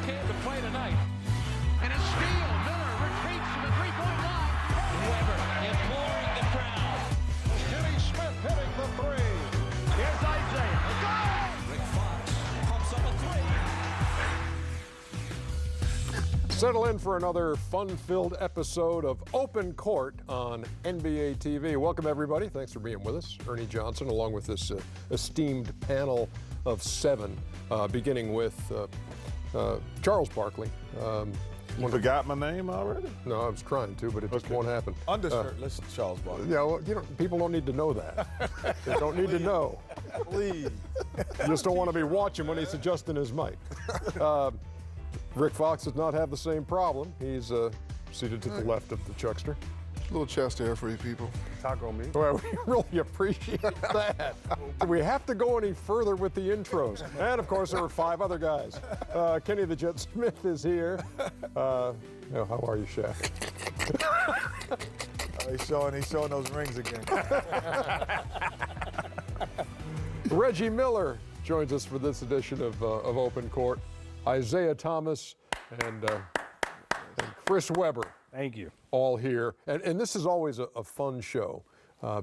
came to play tonight. And a steal. Miller retreats to the three-point line. Weber imploring the crowd. Jimmy Smith hitting the three. Here's Isaiah. Go! Rick Fox pumps up a three. Settle in for another fun-filled episode of Open Court on NBA TV. Welcome, everybody. Thanks for being with us. Ernie Johnson, along with this esteemed panel of seven, beginning with Charles Barkley. You forgot my name already? No, I was trying to, but it just won't happen. Undershirtless Charles Barkley. Yeah, well, people don't need to know that. They don't need to know. Please. You just don't want to be watching when he's adjusting his mic. Rick Fox does not have the same problem. He's seated to the left of the Chuckster. A little chest hair for you people. Taco meat. Well, we really appreciate that. Do we have to go any further with the intros? And, of course, there were five other guys. Kenny the Jet Smith is here. How are you, Shaq? He's showing those rings again. Reggie Miller joins us for this edition of Open Court. Isaiah Thomas and Chris Weber. Thank you. All here. And this is always a fun show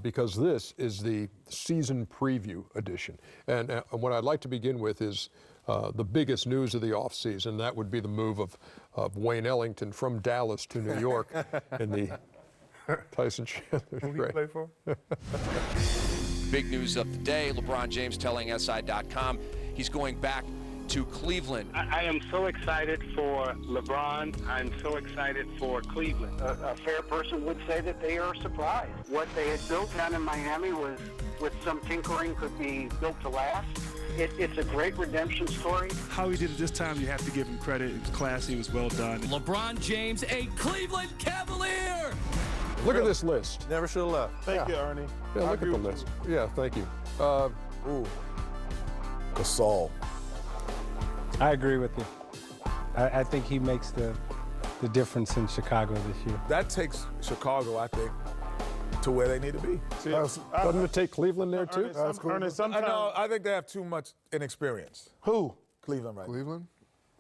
because this is the season preview edition. And what I'd like to begin with is the biggest news of the offseason. That would be the move of Wayne Ellington from Dallas to New York in the Tyson Chandler trade. Who he play for? Big news of the day, LeBron James telling SI.com he's going back to Cleveland. I am so excited for LeBron. I'm so excited for Cleveland. A fair person would say that they are surprised. What they had built down in Miami was, with some tinkering, could be built to last. It's a great redemption story. How he did it this time, you have to give him credit. It was classy, it was well done. LeBron James, a Cleveland Cavalier. Look at this list. Never should have left. Thank you, Ernie. Yeah, look at the list. Yeah, thank you. Gasol. I agree with you. I think he makes the difference in Chicago this year. That takes Chicago, I think, to where they need to be. Doesn't it take Cleveland there, too? I think they have too much inexperience. Who? Cleveland, right? Cleveland?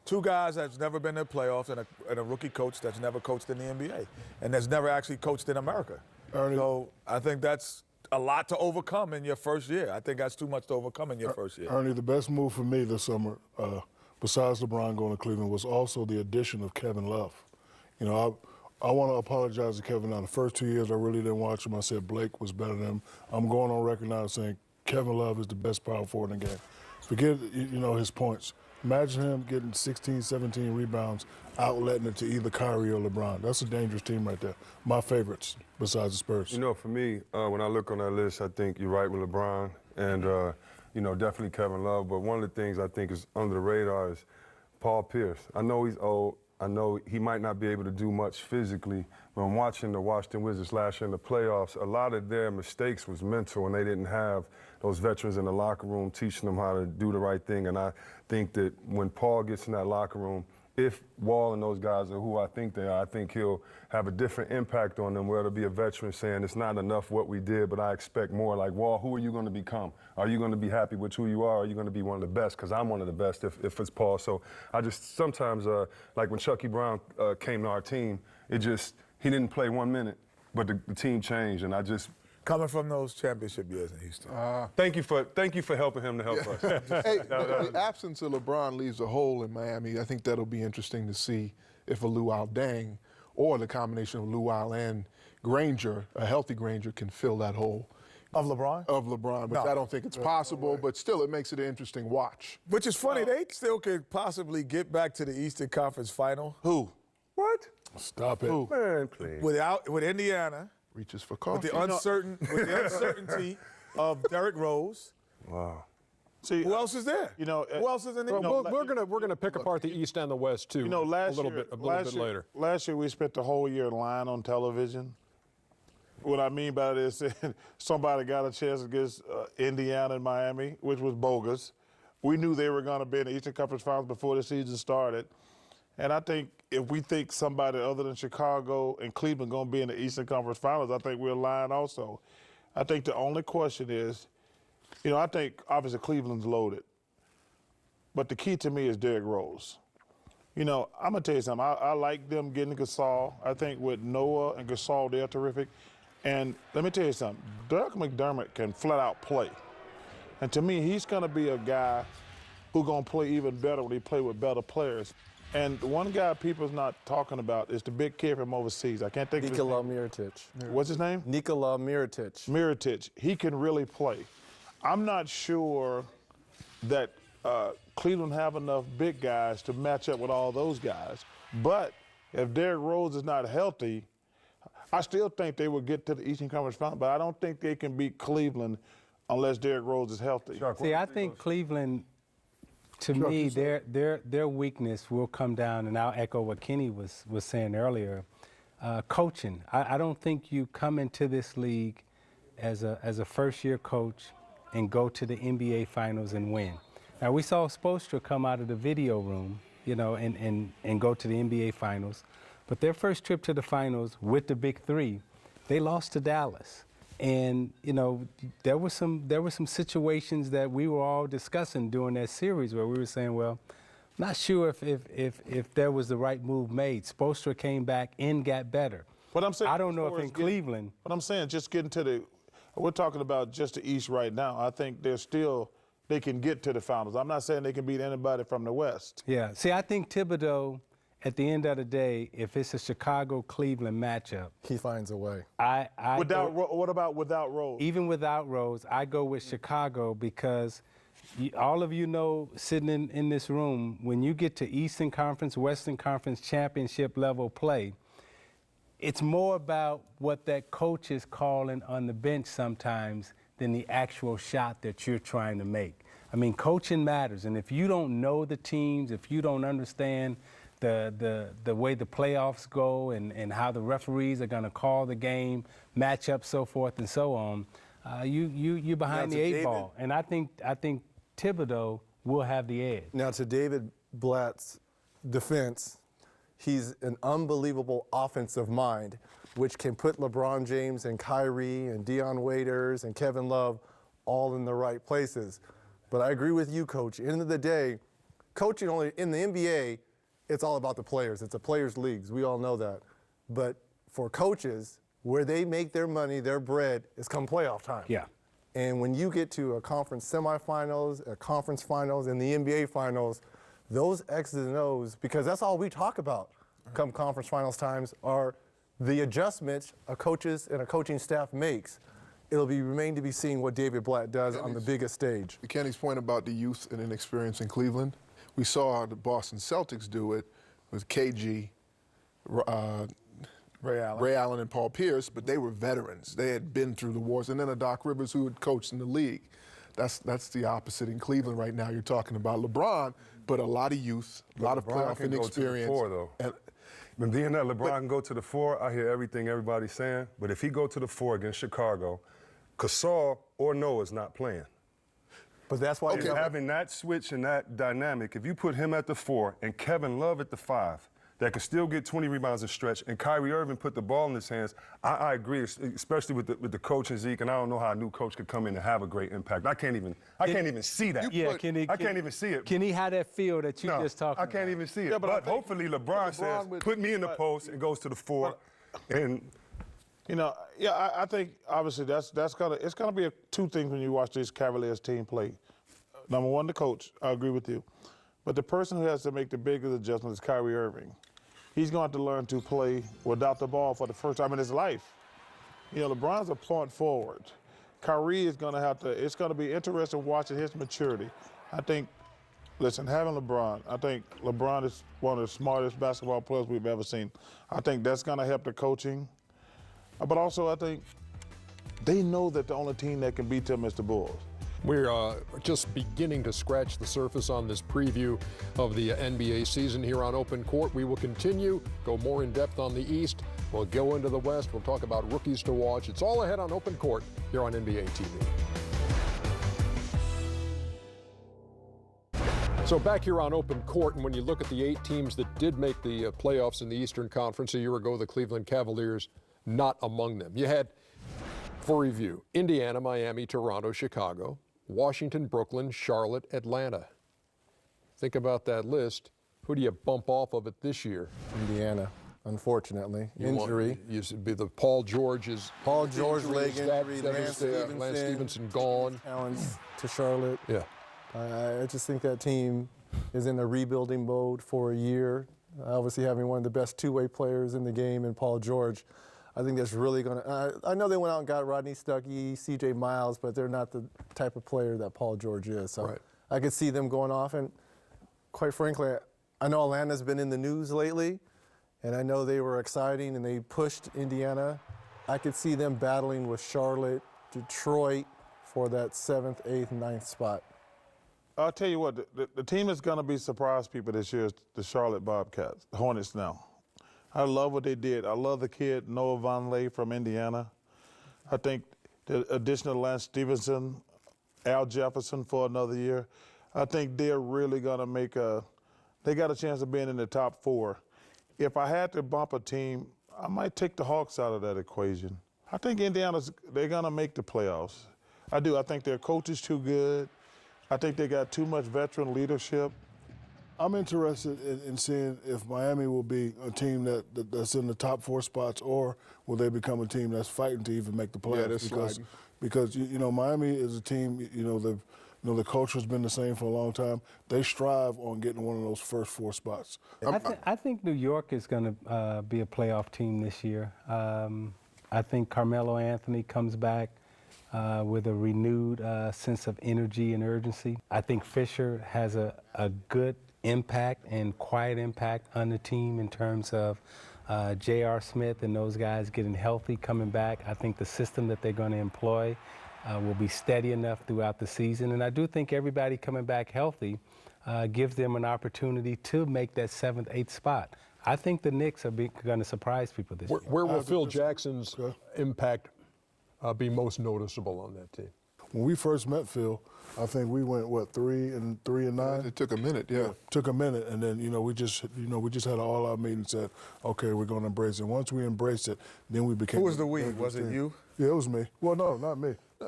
Two guys that's never been in the playoffs and a rookie coach that's never coached in the NBA and that's never actually coached in America. So I think that's a lot to overcome in your first year. I think that's too much to overcome in your first year. Ernie, the best move for me this summer, besides LeBron going to Cleveland, was also the addition of Kevin Love. You know, I want to apologize to Kevin. Now, the first 2 years, I really didn't watch him. I said Blake was better than him. I'm going on record now saying Kevin Love is the best power forward in the game. Forget, his points. Imagine him getting 16, 17 rebounds, outletting it to either Kyrie or LeBron. That's a dangerous team right there. My favorites, besides the Spurs. You know, for me, when I look on that list, I think you're right with LeBron and, definitely Kevin Love. But one of the things I think is under the radar is Paul Pierce. I know he's old. I know he might not be able to do much physically, but I'm watching the Washington Wizards last year in the playoffs. A lot of their mistakes was mental, and they didn't have those veterans in the locker room teaching them how to do the right thing. And I think that when Paul gets in that locker room, if Wall and those guys are who I think they are, I think he'll have a different impact on them, where it'll be a veteran saying it's not enough what we did, but I expect more. Like, Wall, who are you going to become? Are you going to be happy with who you are? Are you going to be one of the best? Because I'm one of the best if it's Paul. So I just sometimes, like when Chucky Brown came to our team, he didn't play 1 minute, but the team changed, and I just... Coming from those championship years in Houston. Thank you for helping him to help us. Hey, the absence of LeBron leaves a hole in Miami. I think that'll be interesting to see if a Luol Deng or the combination of Luol and Granger, a healthy Granger, can fill that hole. Of LeBron? Of LeBron, but I don't think it's possible, but still it makes it an interesting watch. Which is funny, they still could possibly get back to the Eastern Conference Final. Who? What? Stop it. Who? Man, please. With Indiana. Reaches for coffee. With the uncertainty of Derrick Rose. Wow. See, who else is there? Who else is in the we're gonna pick apart the East and the West too. A little bit later. Last year we spent the whole year lying on television. What I mean by this is somebody got a chance against Indiana and Miami, which was bogus. We knew they were going to be in the Eastern Conference Finals before the season started. And I think if we think somebody other than Chicago and Cleveland going to be in the Eastern Conference Finals, I think we're lying also. I think the only question is, I think obviously Cleveland's loaded. But the key to me is Derrick Rose. You know, I'm going to tell you something. I like them getting Gasol. I think with Noah and Gasol, they're terrific. And let me tell you something. Doug McDermott can flat out play. And to me, he's going to be a guy who's going to play even better when he play with better players. And one guy people's not talking about is the big kid from overseas. I can't think of his name. Nikola Mirotic. What's his name? Nikola Mirotic. Mirotic. He can really play. I'm not sure that Cleveland have enough big guys to match up with all those guys. But if Derrick Rose is not healthy, I still think they will get to the Eastern Conference Final, but I don't think they can beat Cleveland unless Derrick Rose is healthy. See, I think Cleveland, to me, their weakness will come down, and I'll echo what Kenny was saying earlier, coaching. I don't think you come into this league as a first-year coach and go to the NBA Finals and win. Now, we saw Spoelstra come out of the video room, you know, and go to the NBA Finals. But their first trip to the finals with the Big Three, they lost to Dallas. And, you know, there were some situations that we were all discussing during that series where we were saying, well, not sure if there was the right move made. Spoelstra came back and got better. But I'm saying, I don't know if in Cleveland. But I'm saying just getting to we're talking about just the East right now. I think they can get to the finals. I'm not saying they can beat anybody from the West. Yeah. See, I think Thibodeau, at the end of the day, if it's a Chicago-Cleveland matchup, he finds a way. What about without Rose? Even without Rose, I go with Chicago because all of you know, sitting in this room, when you get to Eastern Conference, Western Conference championship level play, it's more about what that coach is calling on the bench sometimes than the actual shot that you're trying to make. I mean, coaching matters, and if you don't know the teams, if you don't understand the way the playoffs go and how the referees are going to call the game, matchups, so forth and so on, you're behind the eight ball. And I think Thibodeau will have the edge. Now, to David Blatt's defense, he's an unbelievable offensive mind, which can put LeBron James and Kyrie and Dion Waiters and Kevin Love all in the right places. But I agree with you, Coach. End of the day, coaching only in the NBA, it's all about the players. It's a players' leagues. We all know that. But for coaches, where they make their money, their bread, is come playoff time. Yeah. And when you get to a conference semifinals, a conference finals, and the NBA finals, those X's and O's, because that's all we talk about come conference finals times, are the adjustments a coaches and a coaching staff makes. It'll remain to be seen what David Blatt does on the biggest stage. Kenny's point about the youth and inexperience in Cleveland, we saw the Boston Celtics do it with KG, Ray Allen and Paul Pierce, but they were veterans. They had been through the wars. And then a Doc Rivers who had coached in the league. That's the opposite in Cleveland right now. You're talking about LeBron, but a lot of youth, a lot of playoff inexperience. Go to the 4, though. And being that LeBron can go to the 4, I hear everything everybody's saying. But if he go to the 4 against Chicago, Gasol or Noah's not playing. But that's why you're having that switch and that dynamic. If you put him at the 4 and Kevin Love at the 5, that could still get 20 rebounds and stretch, and Kyrie Irving put the ball in his hands, I agree, especially with the coach and Zeke, and I don't know how a new coach could come in and have a great impact. I can't even see that. I can't even see it. Can he have that feel that you just talked about? I can't even see it. Yeah, but hopefully LeBron says, put me in the post and goes to the 4. And you know, yeah, I think obviously it's gonna be two things when you watch this Cavaliers team play. Number one, the coach. I agree with you, but the person who has to make the biggest adjustment is Kyrie Irving. He's going to have to learn to play without the ball for the first time in his life. You know, LeBron's a point forward. Kyrie is going to have to. It's going to be interesting watching his maturity. I think. Listen, having LeBron, I think LeBron is one of the smartest basketball players we've ever seen. I think that's going to help the coaching. But also, I think they know that the only team that can beat them is the Bulls. We're just beginning to scratch the surface on this preview of the NBA season here on Open Court. We will continue, go more in depth on the East. We'll go into the West. We'll talk about rookies to watch. It's all ahead on Open Court here on NBA TV. So back here on Open Court, and when you look at the 8 teams that did make the playoffs in the Eastern Conference a year ago, the Cleveland Cavaliers not among them. You had, for review, Indiana, Miami, Toronto, Chicago, Washington, Brooklyn, Charlotte, Atlanta. Think about that list. Who do you bump off of it this year? Indiana, unfortunately. Injury. Used to be the Paul George is. Paul George leg injury. injury, Lance Stevenson gone. Talents to Charlotte. Yeah. I just think that team is in a rebuilding mode for a year. Obviously having one of the best two-way players in the game in Paul George. I think that's really going to I know they went out and got Rodney Stuckey, C.J. Miles, but they're not the type of player that Paul George is. So I could see them going off. And quite frankly, I know Atlanta's been in the news lately, and I know they were exciting and they pushed Indiana. I could see them battling with Charlotte, Detroit for that 7th, 8th, 9th spot. I'll tell you what, the team that's going to be surprise people this year is the Charlotte Bobcats, the Hornets now. I love what they did. I love the kid, Noah Vonleh from Indiana. I think the addition of Lance Stevenson, Al Jefferson for another year, I think they're really going to they got a chance of being in the top 4. If I had to bump a team, I might take the Hawks out of that equation. I think they're going to make the playoffs. I do. I think their coach is too good. I think they got too much veteran leadership. I'm interested in seeing if Miami will be a team that's in the top 4 spots, or will they become a team that's fighting to even make the playoffs? Yeah, because Miami is a team. The culture's been the same for a long time. They strive on getting one of those first 4 spots. I think New York is going to be a playoff team this year. I think Carmelo Anthony comes back with a renewed sense of energy and urgency. I think Fisher has a good impact and quiet impact on the team in terms of J.R. Smith and those guys getting healthy, coming back. I think the system that they're going to employ will be steady enough throughout the season. And I do think everybody coming back healthy gives them an opportunity to make that 7th, 8th spot. I think the Knicks are going to surprise people this year. Where will Phil Jackson's impact be most noticeable on that team? When we first met Phil, I think we went 3-9. It took a minute, yeah. Took a minute, and then we just had an all-out meeting and said, okay, we're going to embrace it. Once we embraced it, then we became. Who was the we? Was it you? Yeah, it was me. Well, no, not me. He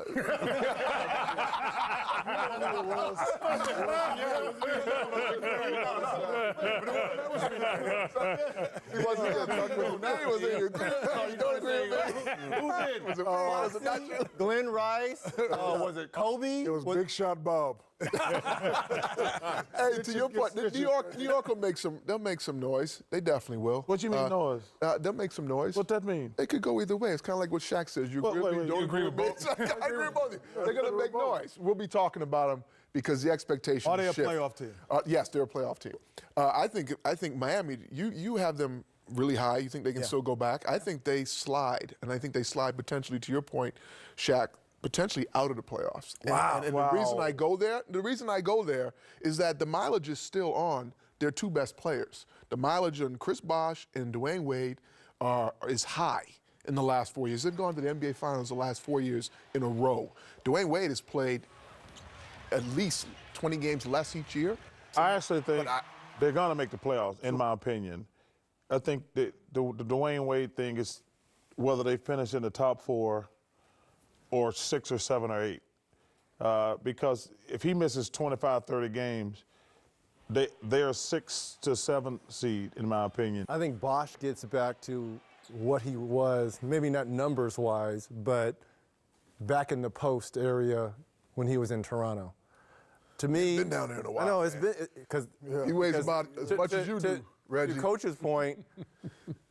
wasn't in your now he was in your group. You don't agree with me? Who did? Was it not you? Glenn Rice? Was it Kobe? It was Big Shot Bob. Hey, to your point, New York will make some. They'll make some noise. They definitely will. What you mean noise? They'll make some noise. What that mean? They could go either way. It's kind of like what Shaq says. You agree with me? Don't agree with both. I agree with both. They're going to make noise. We'll be talking about them because the expectations Are they a shift. playoff team? Yes, they're a playoff team. I think Miami. You have them really high. You think they can still go back? I think they slide, and I think they slide potentially, to your point, Shaq, potentially out of the playoffs. And the reason I go there is that the mileage is still on their 2 best players. The mileage on Chris Bosh and Dwayne Wade is high in the last 4 years. They've gone to the NBA Finals the last 4 years in a row. Dwayne Wade has played at least 20 games less each year. I actually think they're going to make the playoffs, in my opinion. I think the Dwayne Wade thing is whether they finish in the top 4 or 6 or 7 or 8. Because if he misses 25, 30 games, they're 6 to 7 seed, in my opinion. I think Bosh gets back to what he was, maybe not numbers-wise, but back in the post area when he was in Toronto. To me, been down there in a while. I know it's been because he weighs about as much as you do, Reggie. To Coach's point,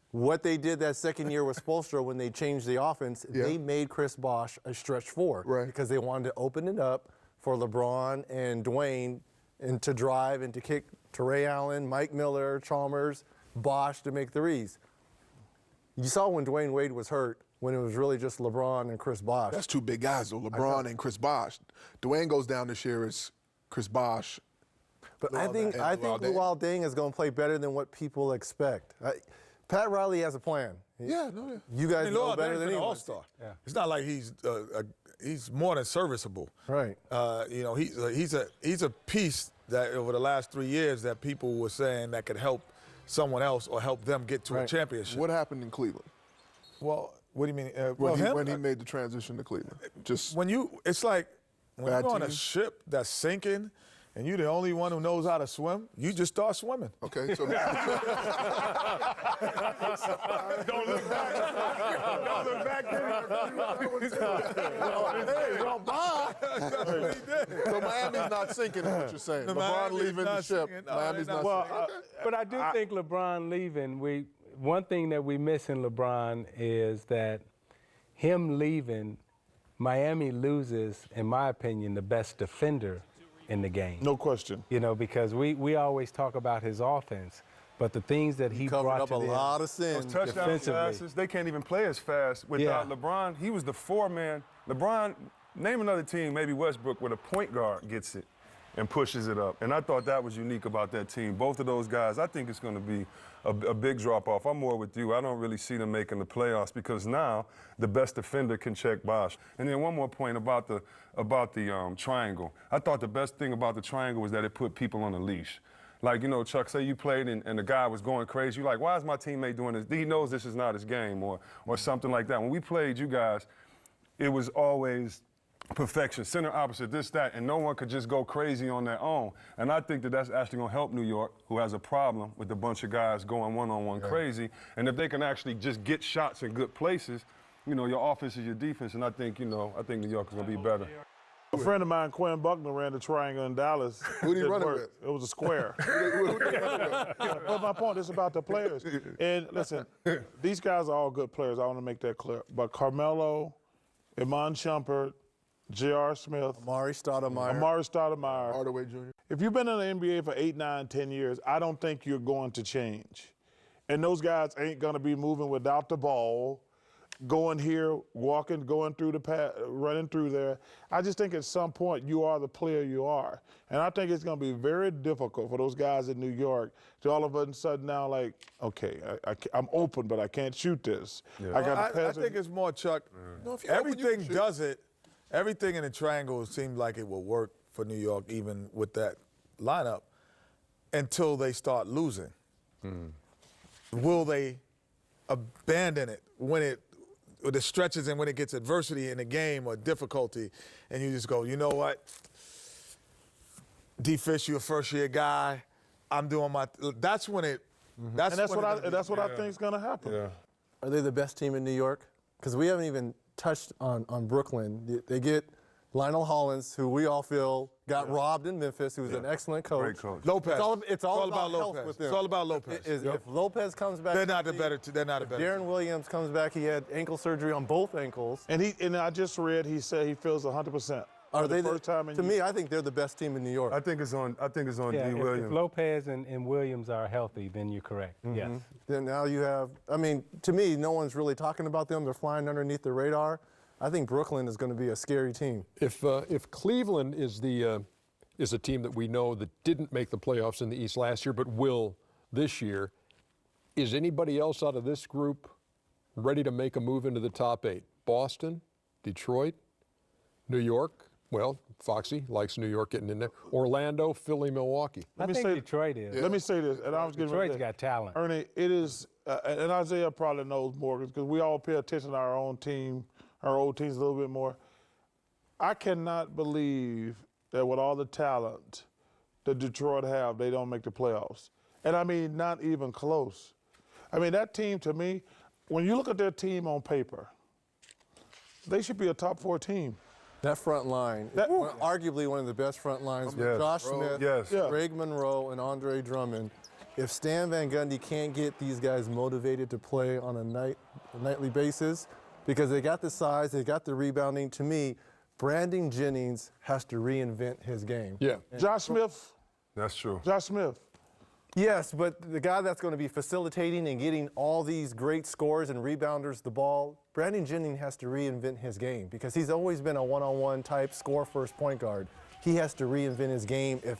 what they did that second year with Spoelstra when they changed the offense, they made Chris Bosh a stretch 4 because they wanted to open it up for LeBron and Dwayne and to drive and to kick to Ray Allen, Mike Miller, Chalmers, Bosh to make threes. You saw when Dwayne Wade was hurt, when it was really just LeBron and Chris Bosh. That's 2 big guys, though, LeBron and Chris Bosh. Dwayne goes down this year as Chris Bosh. But I think Luol Deng is going to play better than what people expect. Pat Riley has a plan. You guys know better than anyone. All-star. Yeah. It's not like he's more than serviceable. Right. He's a piece that over the last 3 years that people were saying that could help someone else or help them get to a championship. What happened in Cleveland? Well, what do you mean? When he made the transition to Cleveland, it's like when you're on a ship that's sinking, and you're the only one who knows how to swim, you just start swimming. Okay, so Don't look back. Don't look back. So Miami's not sinking, is what you're saying. LeBron leaving the ship. Miami's not sinking. But I do think LeBron leaving, one thing that we miss in LeBron is that him leaving, Miami loses, in my opinion, the best defender in the game. No question. You know, because we always talk about his offense, but the things that he covered brought up to a them lot of sins. Those touchdown defensively. passes, they can't even play as fast without LeBron. He was the four-man. LeBron, name another team, maybe Westbrook, where the point guard gets it and pushes it up. And I thought that was unique about that team. Both of those guys, I think it's going to be a big drop-off. I'm more with you. I don't really see them making the playoffs because now the best defender can check Bosh. And then one more point about the triangle. I thought the best thing about the triangle was that it put people on a leash. Like, you know, Chuck, say you played and the guy was going crazy. You're like, why is my teammate doing this? He knows this is not his game or something like that. When we played you guys, it was always perfection, center opposite, this, that, and no one could just go crazy on their own. And I think that that's actually going to help New York, who has a problem with a bunch of guys going one-on-one crazy. And if they can actually just get shots in good places, you know, your offense is your defense. And I think, you know, I think New York is going to be better. A friend of mine, Quinn Buckner, ran the triangle in Dallas. Who did he run it with? It was a square. But my point is about the players. And listen, these guys are all good players. I want to make that clear. But Carmelo, Iman Shumpert, J.R. Smith, Amari Stoudemire, Hardaway Jr. If you've been in the NBA for 8, 9, 10 years, I don't think you're going to change. And those guys ain't going to be moving without the ball, going here, walking, going through the path, running through there. I just think at some point you are the player you are. And I think it's going to be very difficult for those guys in New York to all of a sudden now like, okay, I'm open, but I can't shoot this. Yeah. I think it's more, Chuck, everything does it. Everything in the triangle seemed like it will work for New York, even with that lineup, until they start losing. Will they abandon it when the stretches and when it gets adversity in the game or difficulty, and you just go, you know what? D-Fish, you're a first-year guy. I'm doing my. That's when it. That's what I think is going to happen. Yeah. Are they the best team in New York? Because we haven't even touched on Brooklyn. They get Lionel Hollins, who we all feel got robbed in Memphis, who's an excellent coach. Great coach. Lopez. It's all about Lopez. health with them. It's all about Lopez. If Lopez comes back, they're not the better team. Darren Williams comes back. He had ankle surgery on both ankles. And I just read he said he feels 100%. Are they the first time in to me, I think they're the best team in New York. I think it's on D. If Williams. Lopez and Williams are healthy, then you're correct. Yes. Then now you have, I mean, to me, no one's really talking about them. They're flying underneath the radar. I think Brooklyn is going to be a scary team. If Cleveland is a team that we know that didn't make the playoffs in the East last year but will this year, is anybody else out of this group ready to make a move into the top 8? Boston, Detroit, New York? Well, Foxy likes New York getting in there. Orlando, Philly, Milwaukee. I think Detroit is. Let me say this, and I was getting Detroit's got talent. Ernie, it is, and Isaiah probably knows more because we all pay attention to our own team, our old teams a little bit more. I cannot believe that with all the talent that Detroit have, they don't make the playoffs. And I mean, not even close. I mean, that team, to me, when you look at their team on paper, they should be a top 4 team. That front line, arguably one of the best front lines with Josh Smith, Greg Monroe, and Andre Drummond. If Stan Van Gundy can't get these guys motivated to play on a nightly basis, because they got the size, they got the rebounding, to me, Brandon Jennings has to reinvent his game. Yeah. Josh Smith. That's true. Josh Smith. Yes, but the guy that's going to be facilitating and getting all these great scores and rebounders the ball, Brandon Jennings has to reinvent his game because he's always been a one-on-one type score-first point guard. He has to reinvent his game if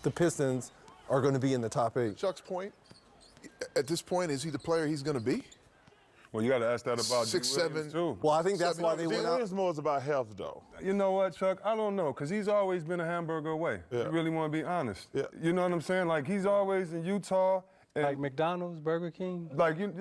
the Pistons are going to be in the top 8. Chuck's point, at this point, is he the player he's going to be? Well, you got to ask that about 6, D. Williams, 7. too. Well, I think that's why they went out. Williams more is about health, though. You know what, Chuck? I don't know, because he's always been a hamburger away. Yeah. You really want to be honest. Yeah. You know what I'm saying? Like, he's always in Utah. And Like McDonald's, Burger King? he's in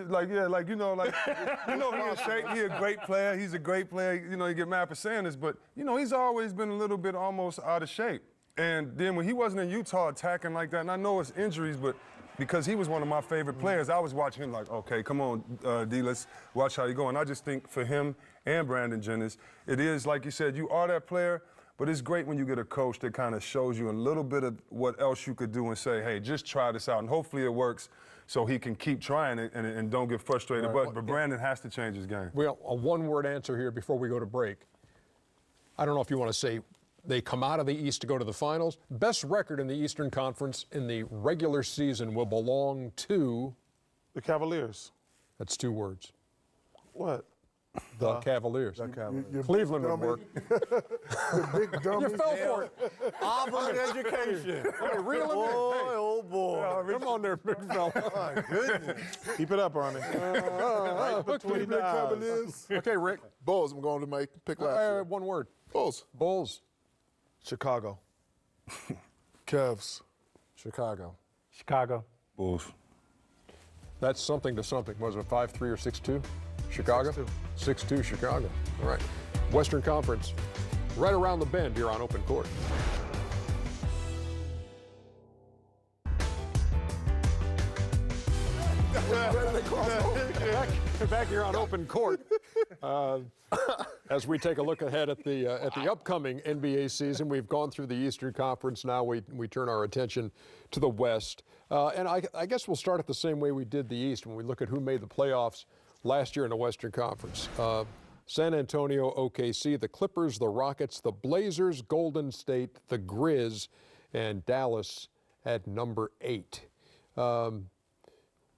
shape. He's a great player. He's a great player. You know, you get mad for saying this, but, you know, he's always been a little bit almost out of shape. And then when he wasn't in Utah attacking like that, and I know it's injuries, but because he was one of my favorite players, I was watching him like, okay, come on, D, let's watch how you go. And I just think for him and Brandon Jennings, it is, like you said, you are that player, but it's great when you get a coach that kind of shows you a little bit of what else you could do and say, hey, just try this out, and hopefully it works so he can keep trying it and don't get frustrated. Right. But Brandon has to change his game. Well, a one-word answer here before we go to break. I don't know if you want to say they come out of the East to go to the finals. Best record in the Eastern Conference in the regular season will belong to the Cavaliers. That's 2 words. What? The Cavaliers. The Cavaliers. Cleveland would work. Big dummy. You fell for it. Auburn education. Hey, reel him in. Boy, Hey. oh boy. Come on there, big fella. My goodness. Keep it up, Arnie. Right between the eyes. Okay, Rick. Bulls, I'm going to my pick last year. One word. Bulls. Bulls. Chicago. Cavs. Chicago. Chicago. Bulls. That's something to something. Was it 5-3 or 6-2? Chicago? 6-2 Chicago. All right. Western Conference. Right around the bend here on Open Court. Back here on Open Court, as we take a look ahead at the upcoming NBA season, we've gone through the Eastern Conference. Now we turn our attention to the West, and I guess we'll start it the same way we did the East when we look at who made the playoffs last year in the Western Conference. San Antonio, OKC, the Clippers, the Rockets, the Blazers, Golden State, the Grizz, and Dallas at number 8.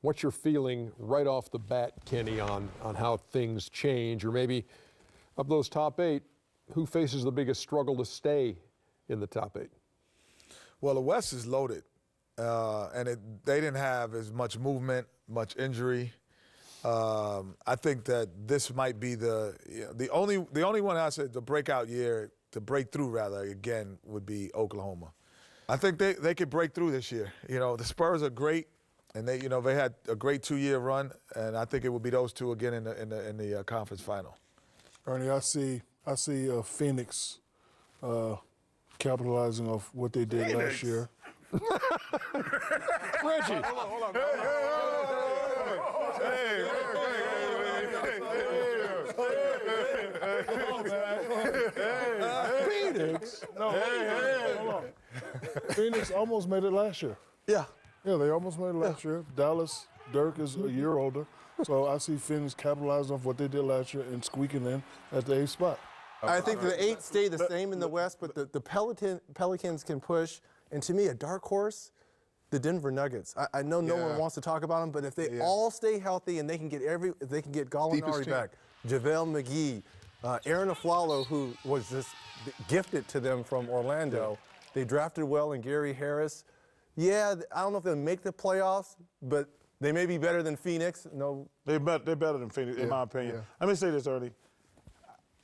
What's your feeling right off the bat, Kenny, on how things change? Or maybe of those top 8, who faces the biggest struggle to stay in the top 8? Well, the West is loaded, and they didn't have as much movement, much injury. I think that this might be the only one I said the breakout year, to break through rather, again, would be Oklahoma. I think they could break through this year. You know, the Spurs are great. And they had a great 2-year run, and I think it would be those two again in the conference final. Ernie, I see Phoenix capitalizing off what they did last year. Reggie. Hold on. Phoenix. Hold on. Phoenix almost made it last year. Yeah. Yeah, they almost made it last year. Dallas, Dirk is a year older. So I see Phoenix capitalizing off what they did last year and squeaking in at the 8th spot. I think the 8 stay the same in the West, but the Pelicans can push. And to me, a dark horse, the Denver Nuggets. I know no one wants to talk about them, but if they all stay healthy and they can get Gallinari back, JaVale McGee, Aaron Aflalo, who was just gifted to them from Orlando. They drafted well in Gary Harris. Yeah, I don't know if they'll make the playoffs, but they may be better than Phoenix. No, they're better than Phoenix, in my opinion. Yeah. Let me say this, Ernie.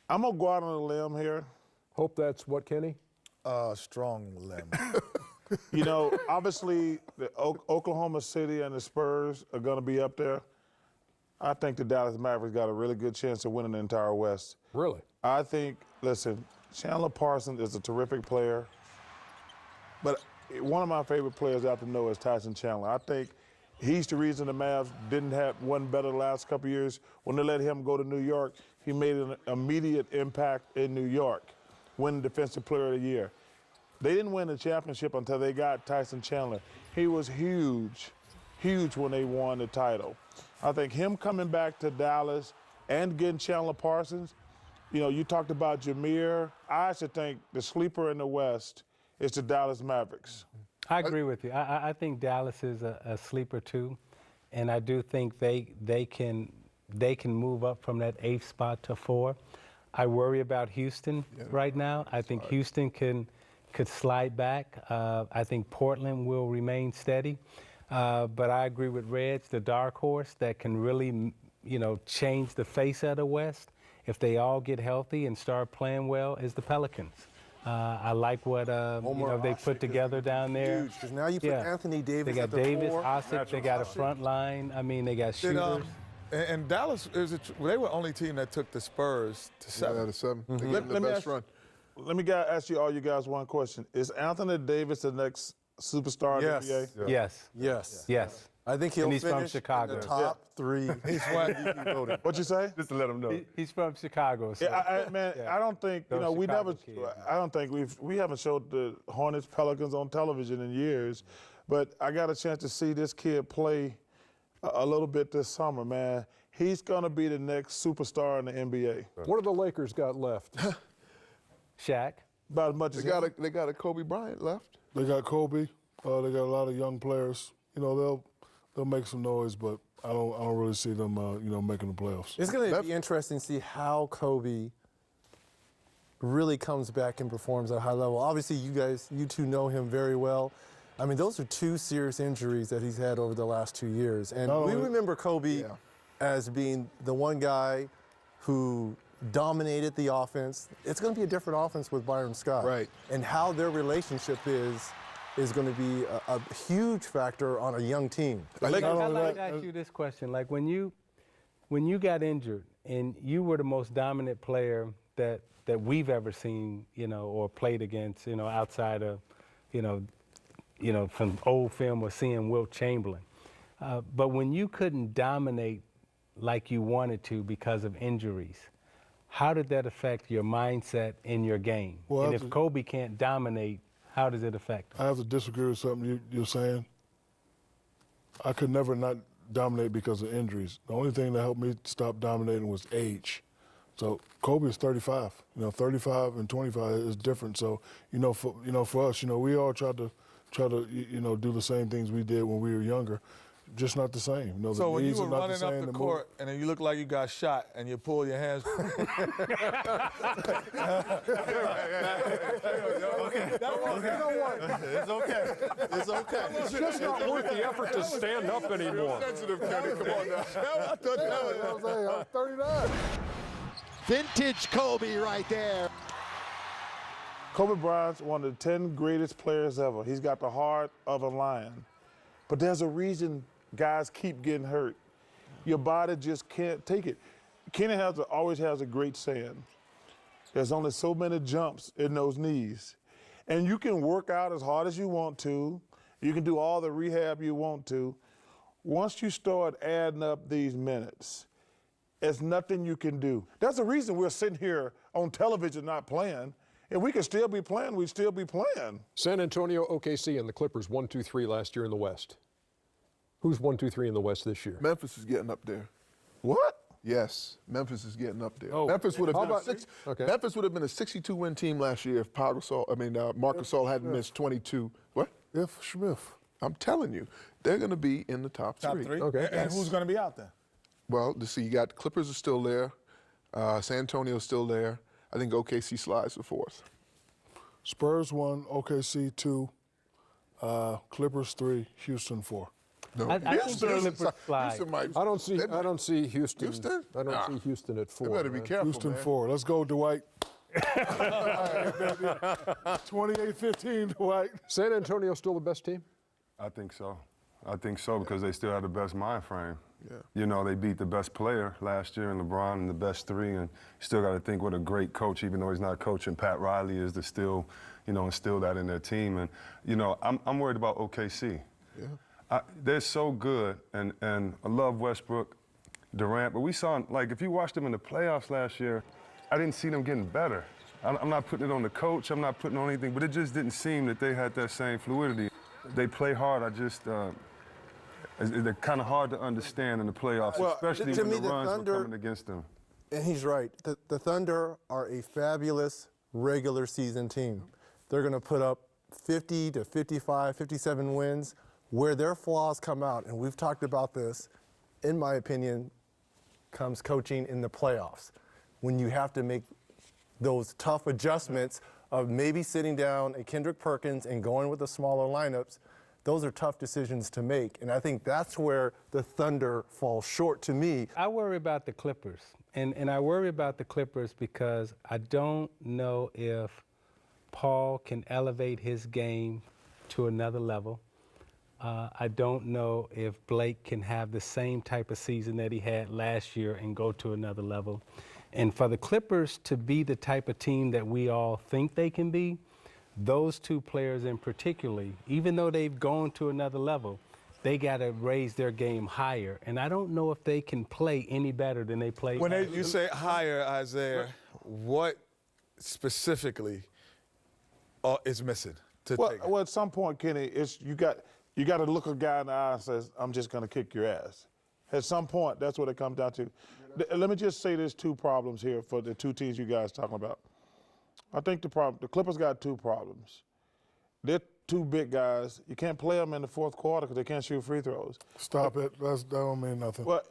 I'm gonna go out on a limb here. Hope that's what, Kenny? Strong limb. You know, obviously, the Oklahoma City and the Spurs are gonna be up there. I think the Dallas Mavericks got a really good chance of winning the entire West. Really? I think, listen, Chandler Parsons is a terrific player, but one of my favorite players out to know is Tyson Chandler. I think he's the reason the Mavs didn't have one better the last couple of years. When they let him go to New York, he made an immediate impact in New York, winning Defensive Player of the Year. They didn't win the championship until they got Tyson Chandler. He was huge when they won the title. I think him coming back to Dallas and getting Chandler Parsons, you know, you talked about Jameer. I should think the sleeper in the West is the Dallas Mavericks. I agree with you. I think Dallas is a sleeper too, and I do think they can move up from that 8th spot to 4. I worry about Houston right now. I think Houston could slide back. I think Portland will remain steady, but I agree with Reg, the dark horse that can really, change the face of the West if they all get healthy and start playing well is the Pelicans. I like what they put together down there. Huge, because now you put Anthony Davis. They got at the Davis, 4. Osip. They got a front line. I mean, they got shooters. And Dallas they were the only team that took the Spurs to 7. Yeah, to 7. They gave them the Let me best ask, run. let me ask all you guys one question. Is Anthony Davis the next superstar in the NBA? Yes. I think he'll And he's from finish Chicago. in the top three. He's MVP voting. What'd you say? Just to let them know. He's from Chicago. So. Yeah, I don't think Those we Chicago never. kids. I don't think we haven't showed the Hornets Pelicans on television in years, but I got a chance to see this kid play a little bit this summer. Man, he's gonna be the next superstar in the NBA. What do the Lakers got left? Shaq. About as much as They got a Kobe Bryant left. They got Kobe. They got a lot of young players. You know, they'll make some noise, but I don't really see them, making the playoffs. It's going to be interesting to see how Kobe really comes back and performs at a high level. Obviously, you two know him very well. I mean, those are two serious injuries that he's had over the last 2 years. And we remember Kobe as being the one guy who dominated the offense. It's going to be a different offense with Byron Scott. Right. And how their relationship is going to be a huge factor on a young team. I'd like to ask you this question. Like when you got injured and you were the most dominant player that we've ever seen, or played against, outside of, from old film or seeing Wilt Chamberlain. But when you couldn't dominate like you wanted to because of injuries, how did that affect your mindset in your game? Well, and if Kobe can't dominate, how does it affect him? I have to disagree with something you're saying. I could never not dominate because of injuries. The only thing that helped me stop dominating was age. So Kobe is 35. 35 and 25 is different. So, for us, we all try to do the same things we did when we were younger. Just not the same. So when you were running up the court and then you look like you got shot and you pull your hands. You know what? It's okay. It's okay. It's just not worth the effort to stand up anymore. Sensitive, Kenny. Come on now. I thought I was 39. Vintage Kobe right there. Kobe Bryant's one of the 10 greatest players ever. He's got the heart of a lion. But there's a reason guys keep getting hurt. Your body just can't take it. Kenny always has a great saying. There's only so many jumps in those knees. And you can work out as hard as you want to. You can do all the rehab you want to. Once you start adding up these minutes, there's nothing you can do. That's the reason we're sitting here on television not playing. If we could still be playing, we'd still be playing. San Antonio, OKC, and the Clippers 1-2-3 last year in the West. Who's 1-2-3 in the West this year? Memphis is getting up there. What? Yes, Memphis is getting up there. Oh. Memphis would have been Okay. Memphis would have been a 62-win team last year if Marcus Gasol hadn't missed 22. What? If Smith. I'm telling you, they're going to be in the top three. Top three? Okay. And who's going to be out there? Well, you got Clippers are still there. San Antonio's still there. I think OKC slides to fourth. Spurs 1, OKC 2, Clippers 3, Houston 4. No. I think the Clippers slide. I don't see Houston. Houston? I don't see Houston at 4. They better be careful, Houston man. 4. Let's go, Dwight. 28-15, Dwight. San Antonio still the best team? I think so. Because they still have the best mind frame. Yeah. They beat the best player last year in LeBron and the best three, and you still got to think what a great coach, even though he's not coaching, Pat Riley is to still, instill that in their team. And, I'm worried about OKC. Yeah. They're so good, and I love Westbrook, Durant, but we saw, if you watched them in the playoffs last year, I didn't see them getting better. I'm not putting it on the coach, I'm not putting on anything, but it just didn't seem that they had that same fluidity. They play hard, they're kind of hard to understand in the playoffs, especially when the runs were coming against them. And he's right. The Thunder are a fabulous regular season team. They're going to put up 50 to 55, 57 wins. Where their flaws come out, and we've talked about this, in my opinion, comes coaching in the playoffs. When you have to make those tough adjustments of maybe sitting down a Kendrick Perkins and going with the smaller lineups, those are tough decisions to make. And I think that's where the Thunder fall short to me. I worry about the Clippers. And I worry about the Clippers because I don't know if Paul can elevate his game to another level. I don't know if Blake can have the same type of season that he had last year and go to another level. And for the Clippers to be the type of team that we all think they can be, those two players in particularly, even though they've gone to another level, they got to raise their game higher. And I don't know if they can play any better than they play. When you say higher, Isaiah, what specifically is missing to take it? Well, at some point, Kenny, it's you got to look a guy in the eye and says, "I'm just going to kick your ass." At some point, that's what it comes down to. Let me just say there's two problems here for the two teams you guys talking about. I think the Clippers got two problems. They're two big guys. You can't play them in the fourth quarter because they can't shoot free throws. Stop it. That don't mean nothing. Well,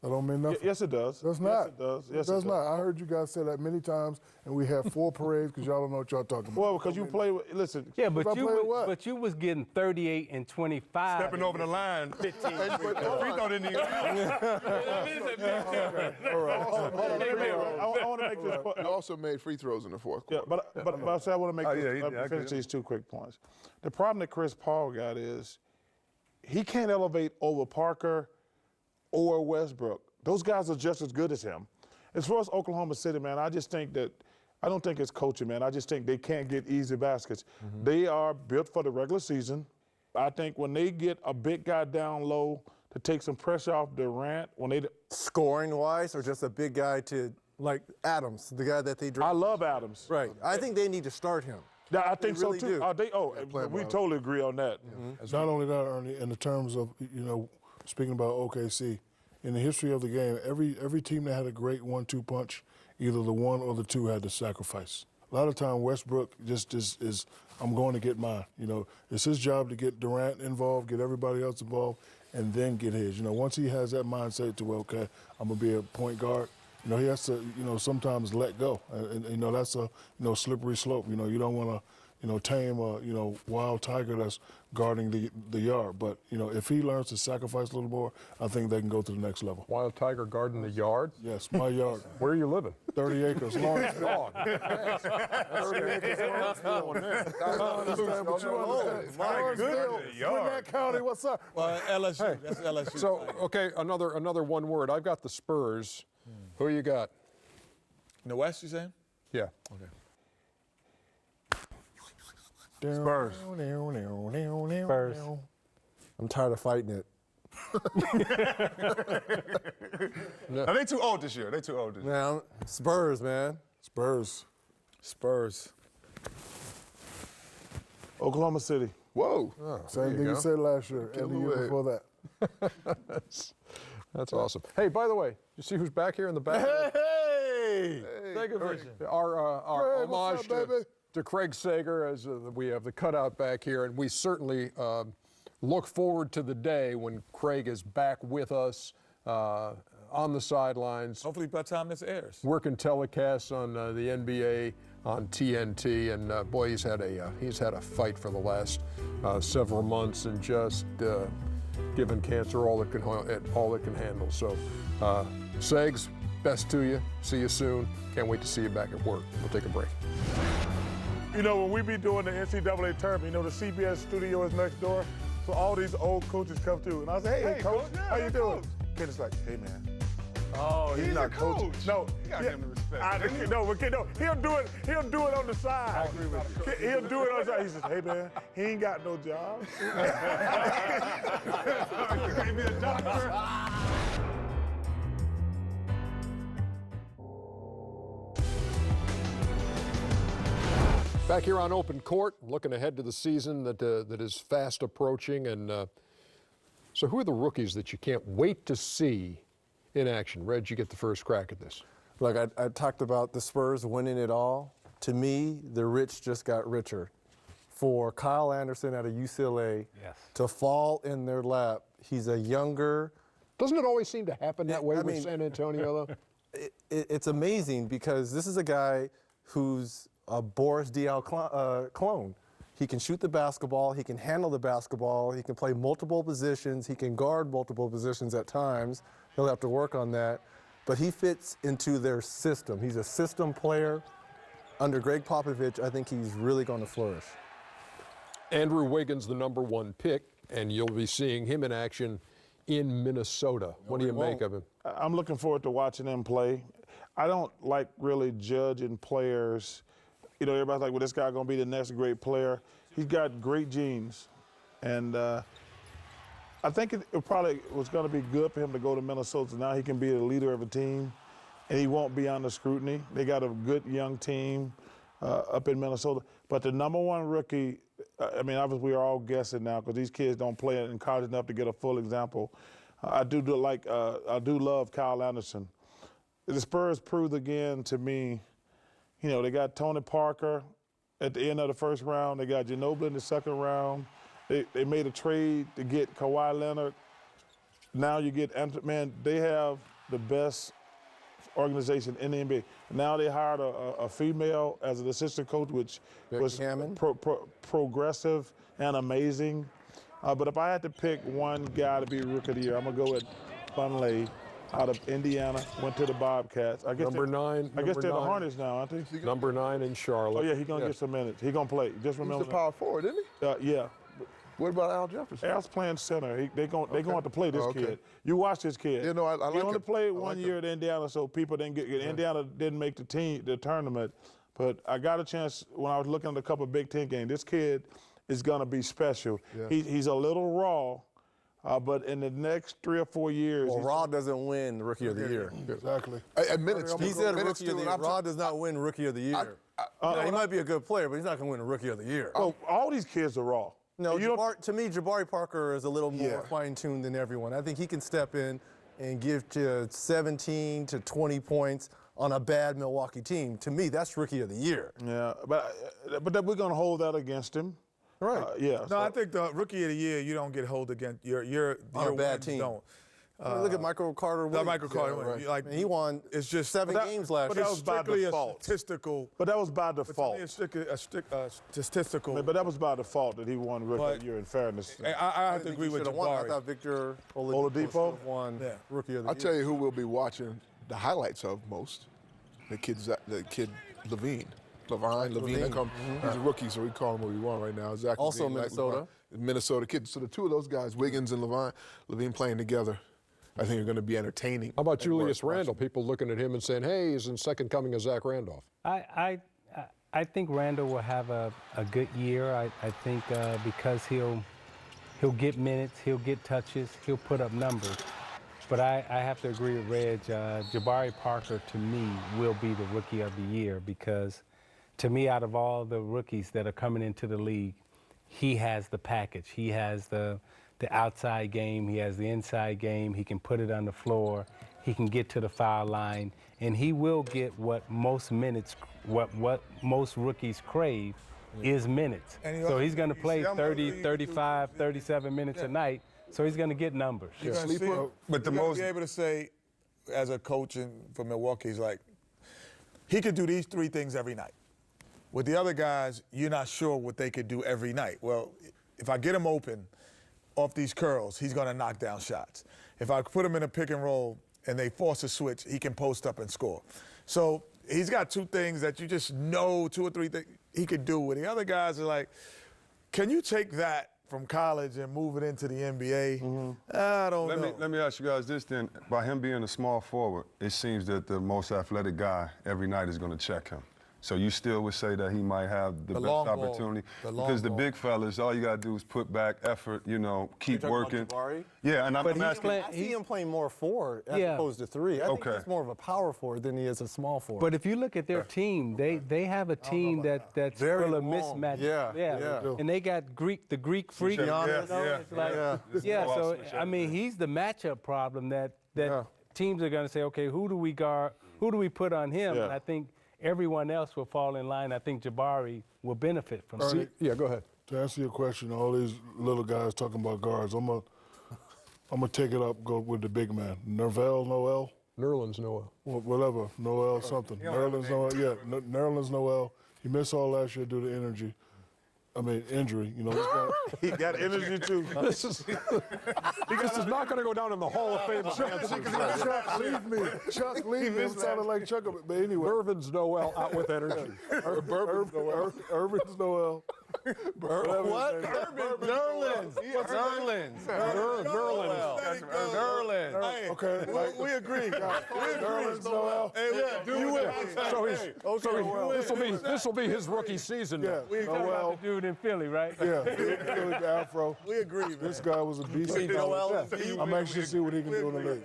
that don't mean nothing. Yes, it does. Does not. Yes, it does. Yes, it does not. I heard you guys say that many times, and we have 4 parades because y'all don't know what y'all talking about. Well, because you play with, listen. Yeah, but you was getting 38 and 25. Stepping over the line. 15. The free throw didn't even I want to make this point. You also made free throws in the fourth quarter. Yeah, but I say I want to make finish these 2 quick points. The problem that Chris Paul got is he can't elevate over Parker or Westbrook. Those guys are just as good as him. As far as Oklahoma City, man, I don't think it's coaching, man. I just think they can't get easy baskets. Mm-hmm. They are built for the regular season. I think when they get a big guy down low to take some pressure off Durant, scoring-wise, or just a big guy to, like Adams, the guy that they drafted? I love Adams. Right. I think they need to start him. Yeah, I think really so too. do. We totally agree on that. Mm-hmm. Not only that, Ernie, in the terms of, speaking about OKC, in the history of the game, every team that had a great 1-2 punch, either the 1 or the 2 had to sacrifice. A lot of time Westbrook just is I'm going to get mine. It's his job to get Durant involved, get everybody else involved, and then get his. Once he has that mindset to, okay, I'm going to be a point guard, he has to, sometimes let go. And that's a, slippery slope. You don't want to, tame a, wild tiger that's guarding the yard. But, if he learns to sacrifice a little more, I think they can go to the next level. Wild tiger guarding the yard? Yes, my yard. Where are you living? 30 acres. Lawrenceville. Dog. 30 acres. Lawrenceville. I don't understand what you understand. Lawrenceville, Gwinnett County, what's up? Well, LSU. That's LSU. So, okay, another one word. I've got the Spurs. Who you got? In the West, you saying? Yeah. Okay. Spurs. Spurs. I'm tired of fighting it. No, they too old this year. Man, Spurs, man. Spurs. Oklahoma City. Whoa. Same thing you said last year and the year before that. That's awesome. Hey, by the way, you see who's back here in the back? Hey! Our homage to Craig Sager, as we have the cutout back here, and we certainly look forward to the day when Craig is back with us on the sidelines. Hopefully by the time this airs. Working telecasts on the NBA on TNT, and boy, he's had a fight for the last several months, and just giving cancer all it can handle. So, Segs, best to you. See you soon. Can't wait to see you back at work. We'll take a break. When we be doing the NCAA tournament, the CBS studio is next door, so all these old coaches come through, and I say, hey coach, how you doing? Ken's like, hey man. Oh, he's not coach. No, you gotta give him respect. He'll do it on the side. I agree with you. He'll do it on the side. He says, hey man, he ain't got no job. You can't be a doctor. Back here on Open Court, looking ahead to the season that is fast approaching, and so who are the rookies that you can't wait to see in action? Reg, you get the first crack at this. Look, I talked about the Spurs winning it all. To me, the rich just got richer. For Kyle Anderson out of UCLA to fall in their lap, he's a younger. Doesn't it always seem to happen that way with San Antonio, though? It's amazing because this is a guy who's a Boris Diaw clone. He can shoot the basketball, he can handle the basketball, he can play multiple positions, he can guard multiple positions at times. He'll have to work on that. But he fits into their system. He's a system player. Under Greg Popovich, I think he's really going to flourish. Andrew Wiggins, the #1 pick, and you'll be seeing him in action in Minnesota. What do you make of him? I'm looking forward to watching him play. I don't like really judging players. You know, everybody's like, well, this guy going to be the next great player. He's got great genes. And I think it probably was going to be good for him to go to Minnesota. Now he can be the leader of a team, and he won't be under scrutiny. They got a good young team up in Minnesota. But the number one rookie, I mean, obviously we are all guessing now because these kids don't play in college enough to get a full example. I do love Kyle Anderson. The Spurs proved again to me, you know, they got Tony Parker at the end of the first round. They got Ginobili in the second round. They made a trade to get Kawhi Leonard. Now you get, man, they have the best organization in the NBA. Now they hired a female as an assistant coach, which was progressive and amazing. But if I had to pick one guy to be Rookie of the Year, I'm going to go with Bunley out of Indiana, went to the Bobcats. I guess Number 9. I guess they're the Hornets now, aren't they? Number 9 in Charlotte. Oh, yeah, he's going to get some minutes. He's going to play. Just remember. He's the power forward, isn't he? Yeah. What about Al Jefferson? Al's playing center. They're going to have to play this kid. You watch this kid. Yeah, no, I like He only him. played one year at Indiana, so people didn't get Indiana didn't make the tournament. But I got a chance when I was looking at a couple of Big Ten games. This kid is going to be special. Yeah. He's a little raw, but in the next 3 or 4 years. Well, Raw doesn't win the Rookie of the Year. Exactly. At minutes. He said Rookie of the Year. Raw does not win Rookie of the Year. He might be a good player, but he's not going to win a Rookie of the Year. Well, all these kids are raw. No, to me, Jabari Parker is a little more fine-tuned than everyone. I think he can step in and give to 17 to 20 points on a bad Milwaukee team. To me, that's Rookie of the Year. Yeah, but we're going to hold that against him. Right. No, I think the Rookie of the Year, you don't get hold against your on a bad team. Don't. Look at Michael Carter Williams. Michael Carter Williams. Right. He won. It's just 7 games last year. But that was strictly a statistical. But that was by default. It's strictly a statistical. But that was by default that he won Rookie of the Year. In fairness, I have to agree with Jabari. I thought Victor Oladipo won Rookie of the Year. I'll tell you who we'll be watching the highlights of most. The kid Levine. Levine. He's a rookie, so we call him what we want right now. Zach Also Levine, Minnesota. Minnesota kid. So the two of those guys, Wiggins and Levine playing together, I think are going to be entertaining. How about Julius Randle? People looking at him and saying, hey, he's in second coming of Zach Randolph. I think Randle will have a good year. I think because he'll get minutes, he'll get touches, he'll put up numbers. But I have to agree with Reg. Jabari Parker, to me, will be the Rookie of the Year because, to me, out of all the rookies that are coming into the league, he has the package. He has the outside game. He has the inside game. He can put it on the floor. He can get to the foul line. And he will get what most most rookies crave is minutes. So he's going to play 30, 35, 37 minutes a night. So he's going to get numbers. But the most be able to say, as a coach for Milwaukee, he's like, he could do these 3 things every night. With the other guys, you're not sure what they could do every night. Well, if I get him open off these curls, he's going to knock down shots. If I put him in a pick and roll and they force a switch, he can post up and score. So he's got 2 things that you just know, 2 or 3 things he could do. With the other guys are like, can you take that from college and move it into the NBA? I don't know. Let me ask you guys this then. By him being a small forward, it seems that the most athletic guy every night is going to check him. So you still would say that he might have the best opportunity? Because the big fellas, all you got to do is put back effort, keep working. Yeah, and I'm asking. I see him playing more forward as opposed to 3. I think he's more of a power forward than he is a small forward. But if you look at their team, they have a team that's full of mismatches. Yeah. And they got the Greek freak. So I mean, he's the matchup problem that teams are going to say, okay, who do we guard? Who do we put on him? And I think everyone else will fall in line. I think Jabari will benefit from it. Yeah, go ahead. To answer your question, all these little guys talking about guards, I'm gonna take it up, go with the big man. Noel? Nerlens Noel. Whatever, Noel something. Nerlens Noel, Nerlens Noel. He missed all last year due to injury. This guy. He got energy too. This is not going to go down in the Hall of Fame. Chuck, leave me. Chuck, leave me. It sounded like Chuck, but anyway. Nerlens Noel out with energy. Urban's Noel. What? Nerlens. Okay, we agree. Nerlens Noel. Hey, you win. This will be his rookie season. Yeah, Noel. Dude in Philly, right? Yeah, Philly Afro. We agree, man. This guy was a beast. I'm anxious to see what he can do in the league.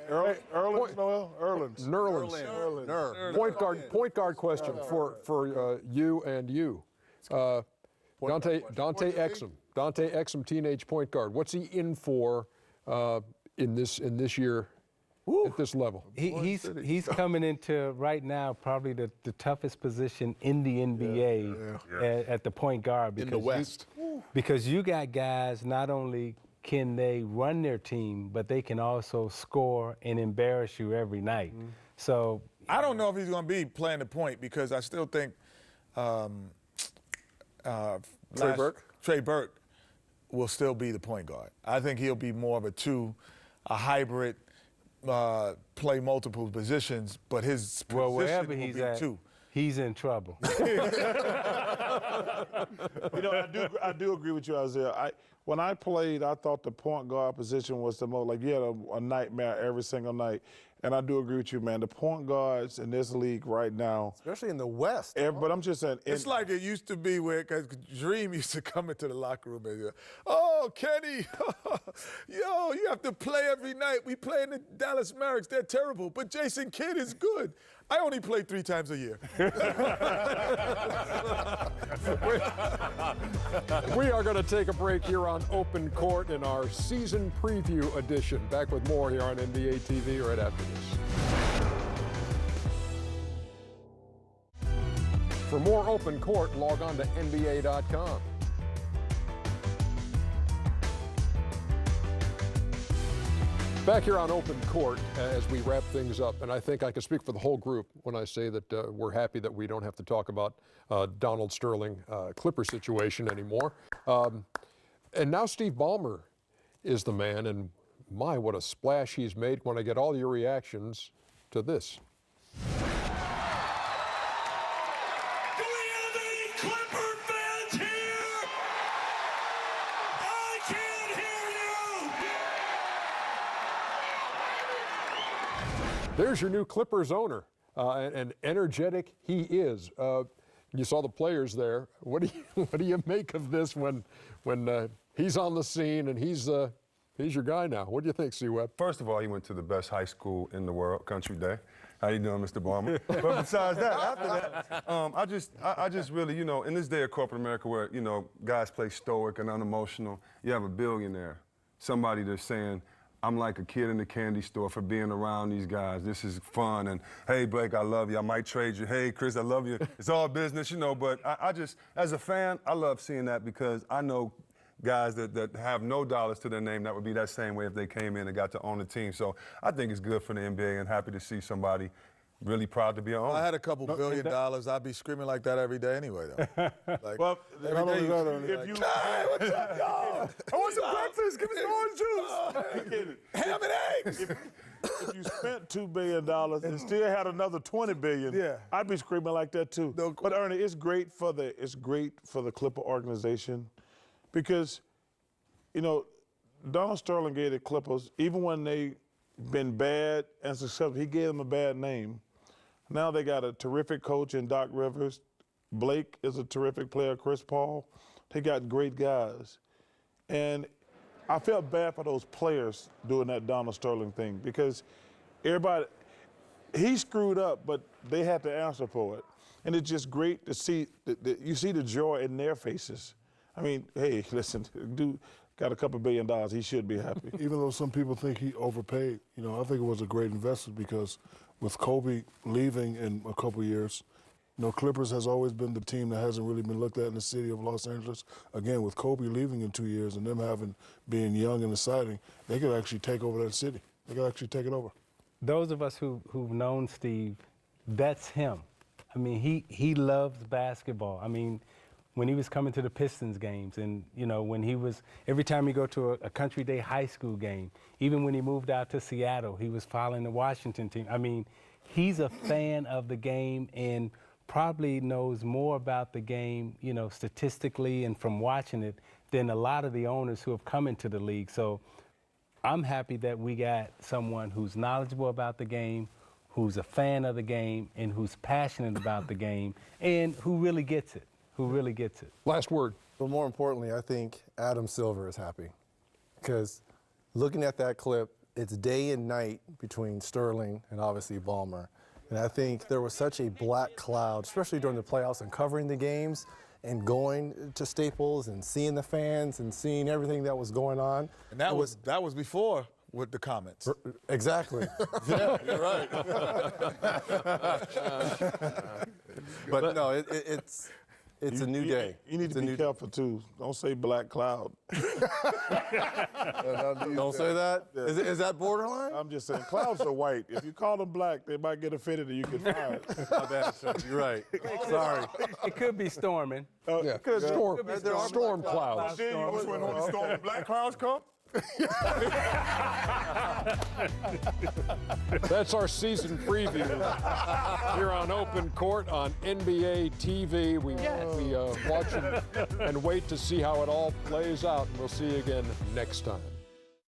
Nerlens. Point guard question for you and you. Dante Exum, teenage point guard. What's he in for in this year at this level? He's coming into right now probably the toughest position in the NBA at the point guard because in the West. Because you got guys not only can they run their team, but they can also score and embarrass you every night. So I don't know if he's going to be playing the point because I still think Trey Burke will still be the point guard. I think he'll be more of a hybrid, play multiple positions, but his position wherever will he's be at, two. He's in trouble. I do agree with you, Isaiah. When I played, I thought the point guard position was the most, like you had a nightmare every single night. And I do agree with you, man. The point guards in this league right now. Especially in the West. But I'm just saying. It's like it used to be where, because Dream used to come into the locker room and go, oh, Kenny, yo, you have to play every night. We play in the Dallas Mavericks. They're terrible. But Jason Kidd is good. I only play 3 times a year. We are going to take a break here on Open Court in our season preview edition. Back with more here on NBA TV right after this. For more Open Court, log on to NBA.com. Back here on Open Court as we wrap things up, and I think I can speak for the whole group when I say that we're happy that we don't have to talk about Donald Sterling Clipper situation anymore. And now Steve Ballmer is the man, and my, what a splash he's made when I get all your reactions to this. There's your new Clippers owner, and energetic he is. You saw the players there. What do you make of this when he's on the scene and he's your guy now? What do you think, C-Web? First of all, he went to the best high school in the world, Country Day. How you doing, Mr. Ballmer? But besides that, after that, I just really, in this day of corporate America where, guys play stoic and unemotional, you have a billionaire, somebody that's saying, I'm like a kid in the candy store for being around these guys. This is fun. And, hey, Blake, I love you. I might trade you. Hey, Chris, I love you. It's all business, But I just, as a fan, I love seeing that because I know guys that have no dollars to their name that would be that same way if they came in and got to own the team. So I think it's good for the NBA and happy to see somebody really proud to be an owner. I had a couple $1 billion. I'd be screaming like that every day anyway, though. Like, well, every day if you hey, what's up, y'all? I want some breakfast. Give me some orange juice. Ham and eggs. If you spent $2 billion and still had another $20 billion, I'd be screaming like that too. No, but Ernie, it's great for the Clipper organization because, Donald Sterling gave the Clippers, even when they been bad and successful, he gave them a bad name. Now they got a terrific coach in Doc Rivers. Blake is a terrific player, Chris Paul. They got great guys. And I felt bad for those players doing that Donald Sterling thing because he screwed up, but they had to answer for it. And it's just great to see, you see the joy in their faces. I mean, hey, listen, dude got a couple $1 billion. He should be happy. Even though some people think he overpaid, I think it was a great investment because with Kobe leaving in a couple years, Clippers has always been the team that hasn't really been looked at in the city of Los Angeles. Again, with Kobe leaving in 2 years and them being young and exciting, they could actually take over that city. They could actually take it over. Those of us who've known Steve, that's him. I mean, he loves basketball. I mean, when he was coming to the Pistons games and, when he was, every time he go to a Country Day high school game, even when he moved out to Seattle, he was following the Washington team. I mean, he's a fan of the game and probably knows more about the game, statistically and from watching it than a lot of the owners who have come into the league. So I'm happy that we got someone who's knowledgeable about the game, who's a fan of the game, and who's passionate about the game, and who really gets it. Last word. But more importantly, I think Adam Silver is happy because looking at that clip, it's day and night between Sterling and obviously Ballmer. And I think there was such a black cloud, especially during the playoffs and covering the games and going to Staples and seeing the fans and seeing everything that was going on. And that was before with the comments. Exactly. Yeah, you're right. But no, it's a new day. You need to be careful, too. Don't say black cloud. Don't say that? Is that borderline? I'm just saying, clouds are white. If you call them black, they might get offended and you get fired. My bad, sir. You're right. Sorry. It could be storming. Yeah, storm clouds. Storm black clouds come? That's our season preview here on Open Court on NBA TV. We watch and wait to see how it all plays out, and we'll see you again next time.